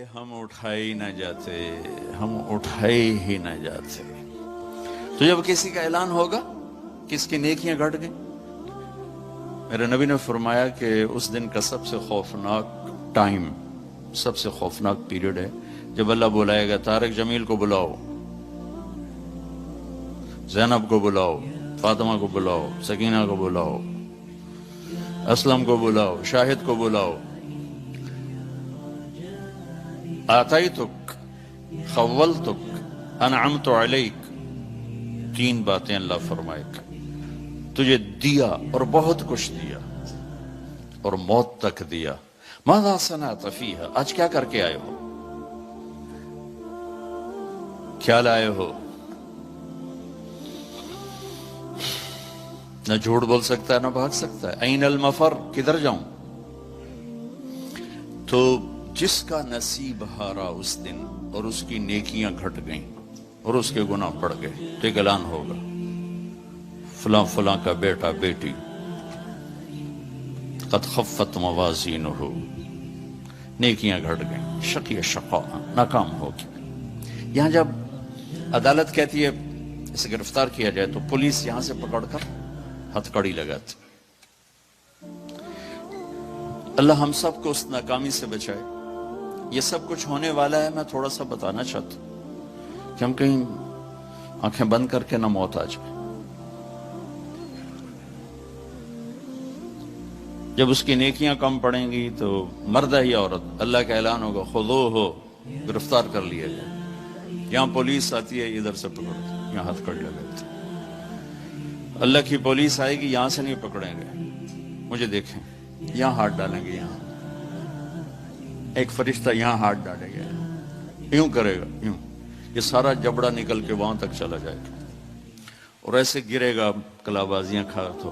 ہم اٹھائے ہی نہ جاتے، ہم اٹھائے ہی نہ جاتے۔ تو جب کسی کا اعلان ہوگا کس کی نیکیاں گھٹ گئیں، میرے نبی نے فرمایا کہ اس دن کا سب سے خوفناک ٹائم، سب سے خوفناک پیریڈ ہے جب اللہ بلائے گا طارق جمیل کو بلاؤ، زینب کو بلاؤ، فاطمہ کو بلاؤ، سکینہ کو بلاؤ، اسلم کو بلاؤ، شاہد کو بلاؤ، آتیتک، خولتک، انعمت علیک، تین باتیں اللہ فرمائے گا، تجھے دیا اور بہت کچھ دیا اور موت تک دیا، ماذا صنعت فیہا، آج کیا کر کے آئے ہو، کیا لائے ہو؟ نہ جھوٹ بول سکتا ہے نہ بھاگ سکتا ہے، این المفر، کدھر جاؤں؟ تو جس کا نصیب ہارا اس دن اور اس کی نیکیاں گھٹ گئیں اور اس کے گناہ بڑھ گئے تو ایک اعلان ہوگا، فلاں فلاں کا بیٹا بیٹی قد خفت موازینہ، نیکیاں گھٹ گئیں، شقی شقاء، ناکام ہو گیا۔ یہاں جب عدالت کہتی ہے اسے گرفتار کیا جائے تو پولیس یہاں سے پکڑ کر ہتھ کڑی لگاتی۔ اللہ ہم سب کو اس ناکامی سے بچائے۔ یہ سب کچھ ہونے والا ہے، میں تھوڑا سا بتانا چاہتا ہوں کہ ہم کہیں آنکھیں بند کر کے نہ موت آ جائے۔ جب اس کی نیکیاں کم پڑیں گی تو مرد ہے یا عورت، اللہ کا اعلان ہوگا خذوہ، گرفتار کر لیا جائے۔ یہاں پولیس آتی ہے ادھر سے پکڑتی، یہاں ہتھ کڑی لگاتی۔ اللہ کی پولیس آئے گی، یہاں سے نہیں پکڑیں گے، مجھے دیکھیں، یہاں ہاتھ ڈالیں گے، یہاں ایک فرشتہ یہاں ہاتھ ڈالے گا، یوں کرے گا، یوں، یہ سارا جبڑا نکل کے وہاں تک چلا جائے گا اور ایسے گرے گا کلابازیاں کھا تو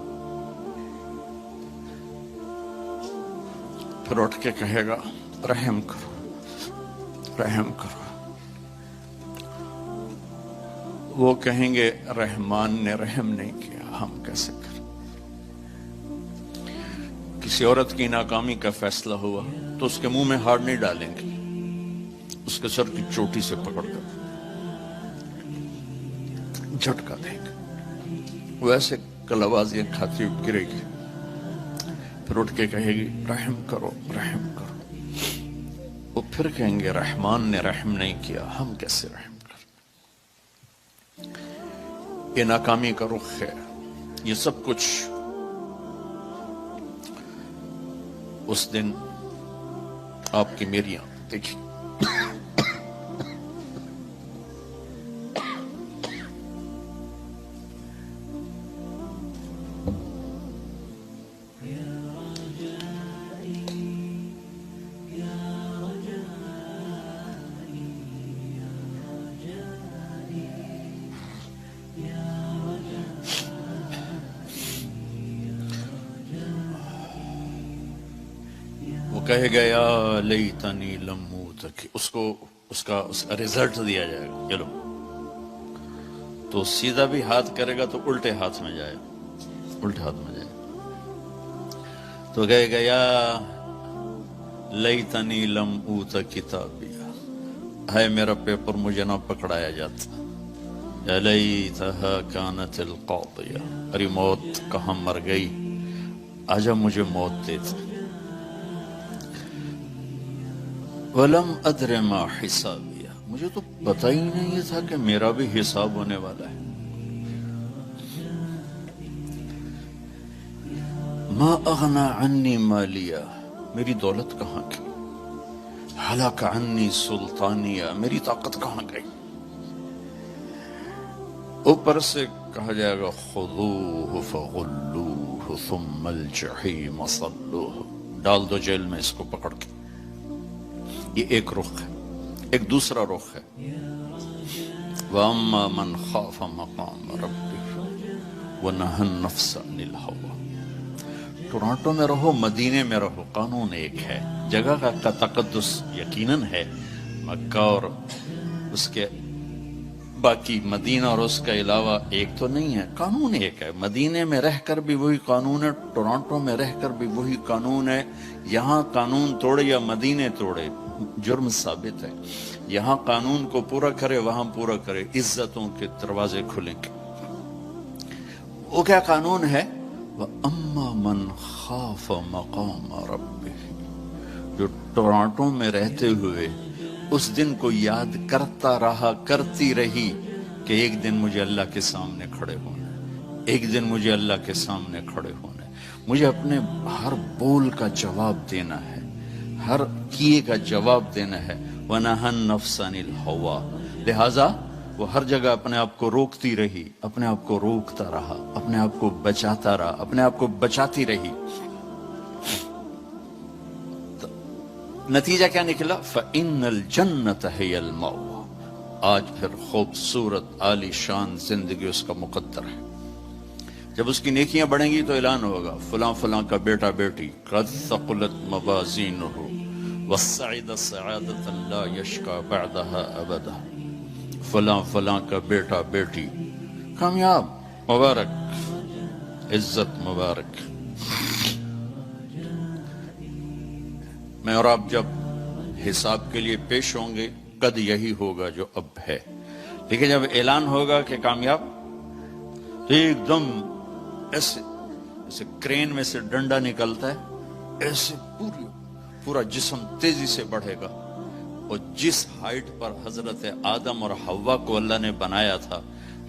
پھر اٹھ کے کہے گا رحم کرو، رحم کرو۔ وہ کہیں گے رحمان نے رحم نہیں کیا، ہم کیسے کریں؟ کسی عورت کی ناکامی کا فیصلہ ہوا تو اس کے منہ میں ہاتھ نہیں ڈالیں گے، اس کے سر کی چوٹی سے پکڑ کر جھٹکا دیں گے، وہ ایسے کلابازیاں کھاتی گرے گی، پھر اٹھ کے کہے گی رحم کرو، رحم کرو۔ وہ پھر کہیں گے رحمان نے رحم نہیں کیا، ہم کیسے رحم کریں؟ یہ ناکامی کا رخ ہے، یہ سب کچھ اس دن آپ کی میری آنکھ دیکھی۔ کہے گا یا لیتنی لم موت، اس کو اس کا ریزلٹ دیا جائے گا، چلو تو سیدھا بھی ہاتھ کرے گا تو الٹے ہاتھ میں جائے، الٹے ہاتھ میں جائے، تو کہے گا یا لیتنی لم اوت کتابیا، ہے میرا پیپر مجھے نہ پکڑایا جاتا، یا لیتہا کانت القاضیہ، ارے موت کہاں مر گئی، آجا مجھے موت دیتا، وَلَمْ أَدْرِ مَا حِسَابِيَ، مجھے تو پتہ ہی نہیں تھا کہ میرا بھی حساب ہونے والا ہے، مَا أَغْنَى عَنِّي مَالِيَ، میری دولت کہاں گئی، ہلاک عنی سلطانیہ، میری طاقت کہاں گئی۔ اوپر سے کہا جائے گا خذوہ فغلوہ ثم الجحیم صلوہ، ڈال دو جیل میں اس کو پکڑ کے۔ یہ ایک رخ ہے، ایک دوسرا رخ ہے وَأَمَّا مَنْ خَافَ مَقَامَ رَبِّهِ وَنَهَى النَّفْسَ عَنِ الْهَوَىٰ۔ ٹورانٹو میں رہو، مدینے میں رہو، قانون ایک ہے، جگہ کا تقدس یقیناً ہے، مکہ اور اس کے باقی مدینہ اور اس کا علاوہ ایک تو نہیں ہے، قانون ایک ہے، مدینے میں رہ کر بھی وہی قانون ہے، ٹورانٹو میں رہ کر بھی وہی قانون ہے، یہاں قانون توڑے یا مدینے توڑے، جرم ثابت ہے. یہاں قانون کو پورا کرے وہاں پورا کرے, عزتوں کے دروازے کھلیں گے. وہ کیا قانون ہے؟ وَأَمَّا مَنْ خَافَ مَقَامَ رَبِّهِ, جو ٹورانٹو میں رہتے ہوئے اس دن کو یاد کرتا رہا, کرتی رہی کہ ایک دن مجھے اللہ کے سامنے کھڑے ہونا ہے, ایک دن مجھے اللہ کے سامنے کھڑے ہونا ہے, مجھے اپنے ہر بول کا جواب دینا ہے, ہر کیے کا جواب دینا ہے. وَنَهَا النَّفْسَ عَنِ الْهَوَىٰ, لہٰذا وہ ہر جگہ اپنے آپ کو روکتی رہی, اپنے آپ کو روکتا رہا, اپنے آپ کو بچاتا رہا, اپنے آپ کو بچاتی رہی. نتیجہ کیا نکلا؟ فَإِنَّ الْجَنَّةَ هِيَ الْمَأْوَىٰ. آج پھر خوبصورت عالی شان زندگی اس کا مقدر ہے. جب اس کی نیکیاں بڑھیں گی تو اعلان ہوگا فلاں فلاں کا بیٹا بیٹی قد ثقلت موازینہ وسعد سعادۃ لا یشقى بعدها ابدا, فلاں فلاں کا بیٹا بیٹی کامیاب, مبارک, عزت مبارک. میں اور آپ جب حساب کے لیے پیش ہوں گے قد یہی ہوگا جو اب ہے, لیکن جب اعلان ہوگا کہ کامیاب تو ایک دم ایسے کرین میں سے ڈنڈا نکلتا ہے, ایسے پورا جسم تیزی سے بڑھے گا, اور جس ہائٹ پر حضرت آدم اور حوا کو اللہ نے بنایا تھا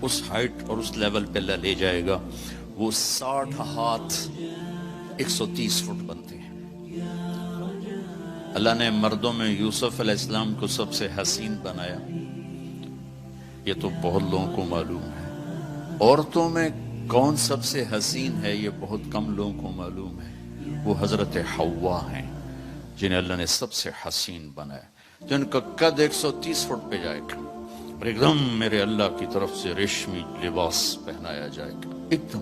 اس ہائٹ اور اس لیول پہ اللہ لے جائے گا. وہ 60 ہاتھ 130 فٹ بنتے ہیں. اللہ نے مردوں میں یوسف علیہ السلام کو سب سے حسین بنایا, یہ تو بہت لوگوں کو معلوم ہے. عورتوں میں کون سب سے حسین ہے یہ بہت کم لوگوں کو معلوم ہے. وہ حضرت حوا ہیں جنہیں اللہ نے سب سے حسین بنایا, جن کا قد 130 فٹ پہ جائے گا, اور ایک دم میرے اللہ کی طرف سے ریشمی لباس پہنایا جائے گا. ایک دم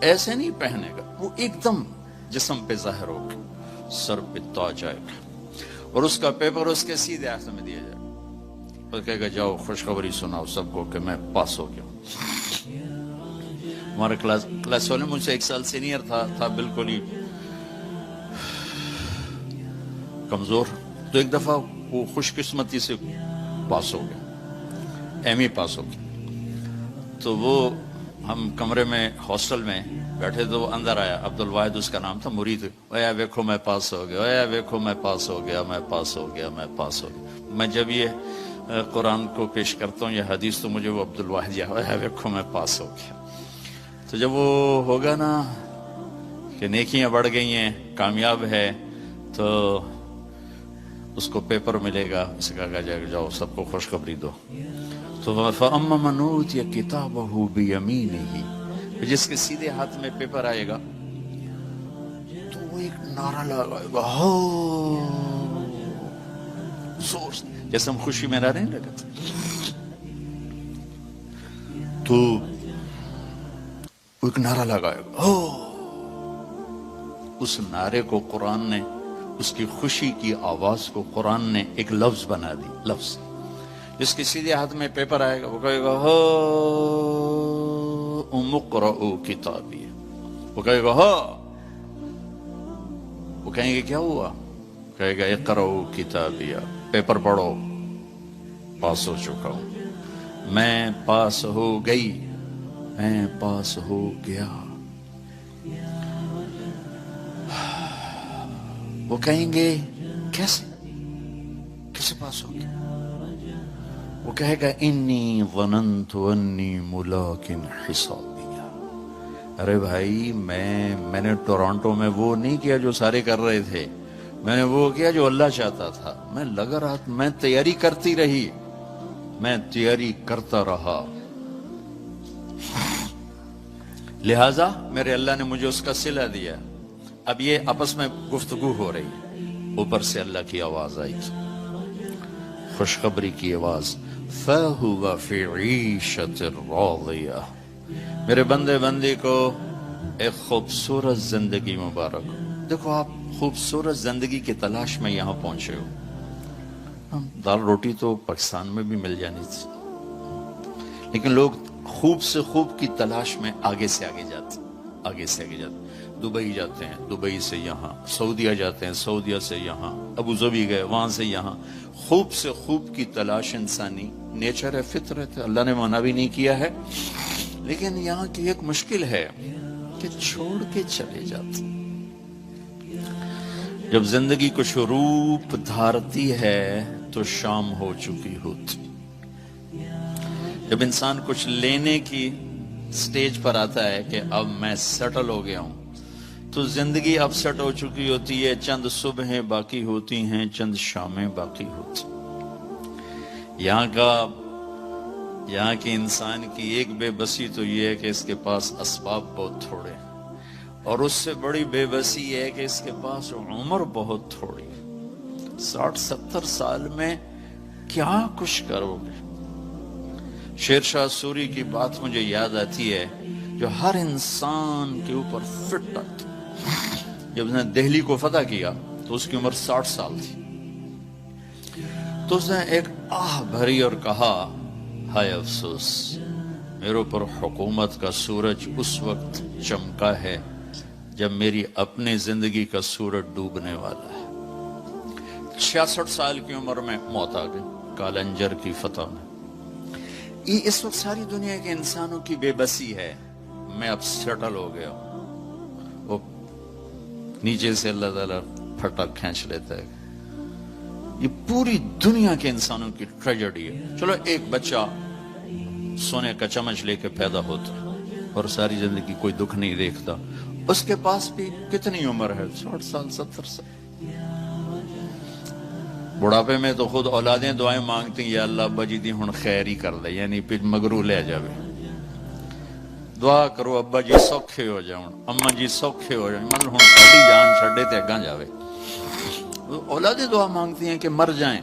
ایسے نہیں پہنے گا, وہ ایک دم جسم پہ ظاہر ہوگا, سر پہ تاج آئے گا, اور اس کا پیپر اس کے سیدھے ہاتھ میں دیا جائے گا, اور کہے گا جاؤ خوشخبری سناؤ سب کو کہ میں پاس ہو گیا ہوں. ہمارا کلاس والے مجھ سے 1 سال سینئر تھا بالکل ہی کمزور, تو ایک دفعہ وہ خوش قسمتی سے پاس ہو گیا, ایم ای پاس ہو گیا. تو وہ ہم کمرے میں ہاسٹل میں بیٹھے تو وہ اندر آیا, عبد الواحد اس کا نام تھا, مرید, اے ویکھو میں پاس ہو گیا, اے ویکھو میں پاس ہو گیا, میں پاس ہو گیا, میں پاس ہو گیا. میں جب یہ قرآن کو پیش کرتا ہوں یہ حدیث تو مجھے وہ عبد الواحد یا اے ویکھو میں پاس ہو گیا. تو جب وہ ہوگا نا کہ نیکیاں بڑھ گئی ہیں, کامیاب ہے, تو اس کو پیپر ملے گا, اسے کہا جائے گا جاؤ سب کو خوشخبری دو. تو فَأَمَّا مَنْ أُوتِيَ كِتَابَهُ بِيَمِينِهِ, جس کے سیدھے ہاتھ میں پیپر آئے گا تو وہ ایک نعرہ لگائے گا, زور سے, جیسے ہم خوشی میں نعرے نہیں لگاتے, تو وہ ایک نعرہ لگائے گا. اس نعرے کو قرآن نے, اس کی خوشی کی آواز کو قرآن نے ایک لفظ بنا دی. لفظ جس کے سیدھے ہاتھ میں پیپر آئے گا وہ کہے گا اقرؤوا کتابی, وہ کہے گا وہ کہیں گے کیا ہوا, کہے گا اقرؤوا کتابی, پیپر پڑھو, پاس ہو چکا ہوں, میں پاس ہو گئی, میں پاس ہو گیا. وہ کہیں گے کیسے پاس ہو گیا؟ وہ کہے گا انی ظننت انی ملاق حسابی. ارے بھائی میں نے ٹورانٹو میں وہ نہیں کیا جو سارے کر رہے تھے, میں نے وہ کیا جو اللہ چاہتا تھا. میں لگا رہا, میں تیاری کرتی رہی, میں تیاری کرتا رہا, لہذا میرے اللہ نے مجھے اس کا صلہ دیا. اب یہ آپس میں گفتگو ہو رہی ہے, اوپر سے اللہ کی آواز آئی, خوشخبری کی آواز, فَهُوَ فِي عِيشَةٍ رَاضِيَةٍ, میرے بندے بندی کو ایک خوبصورت زندگی مبارک. دیکھو آپ خوبصورت زندگی کی تلاش میں یہاں پہنچے ہو. دال روٹی تو پاکستان میں بھی مل جانی تھی, لیکن لوگ خوب سے خوب کی تلاش میں آگے سے آگے جاتے, آگے سے آگے جاتے. دبئی جاتے ہیں، دبئی سے یہاں، سعودیہ جاتے ہیں، سعودیہ سے یہاں، ابو ظبی گئے، وہاں سے یہاں، خوب سے خوب کی تلاش انسانی نیچر ہے، فطرت ہے، اللہ نے منع بھی نہیں کیا ہے، لیکن یہاں کی ایک مشکل ہے کہ چھوڑ کے چلے جاتے۔ جب زندگی کچھ روپ دھارتی ہے تو شام ہو چکی ہوتی، جب انسان کچھ لینے کی سٹیج پر آتا ہے کہ اب میں سیٹل ہو گیا ہوں، تو زندگی اب سیٹ ہو چکی ہوتی ہے، چند صبحیں باقی ہوتی ہیں، چند شامیں باقی ہوتی۔ یہاں کی انسان کی ایک بے بسی تو یہ ہے کہ اس کے پاس اسباب بہت تھوڑے ہیں، اور اس سے بڑی بے بسی یہ ہے کہ اس کے پاس عمر بہت تھوڑی، 60-70 سال میں کیا کچھ کرو گے۔ شیر شاہ سوری کی بات مجھے یاد آتی ہے جو ہر انسان کے اوپر فٹ آتی۔ جب اس نے دہلی کو فتح کیا تو اس کی عمر 60 سال تھی، تو اس نے ایک آہ بھری اور کہا، ہائے افسوس، میرے اوپر حکومت کا سورج اس وقت چمکا ہے جب میری اپنی زندگی کا سورج ڈوبنے والا ہے۔ 66 سال کی عمر میں موت آ گئی کالنجر کی فتح میں۔ یہ اس وقت ساری دنیا کے انسانوں کی بے بسی ہے، میں اب سیٹل ہو گیا ہوں۔ وہ نیچے سے اللہ تعالیٰ پھٹا کھینچ لیتا ہے۔ یہ پوری دنیا کے انسانوں کی ٹریجڈی ہے۔ چلو ایک بچہ سونے کا چمچ لے کے پیدا ہوتا اور ساری زندگی کوئی دکھ نہیں دیکھتا، اس کے پاس بھی کتنی عمر ہے؟ 60 سال 70 سال۔ بڑھاپے میں تو خود اولادیں دعائیں مانگتی ہیں، یا اللہ ابا جی دی ہن خیر ہی کر دے، یعنی پھر مگرو لے جاوے، دعا کرو ابا جی سوکھے ہو جاؤں، اما جی سوکھے ہو جاؤں، مطلب ہن ساڈی جان چھڈے تے اگاں جاوے۔ اولادیں دعا مانگتی ہیں کہ مر جائیں،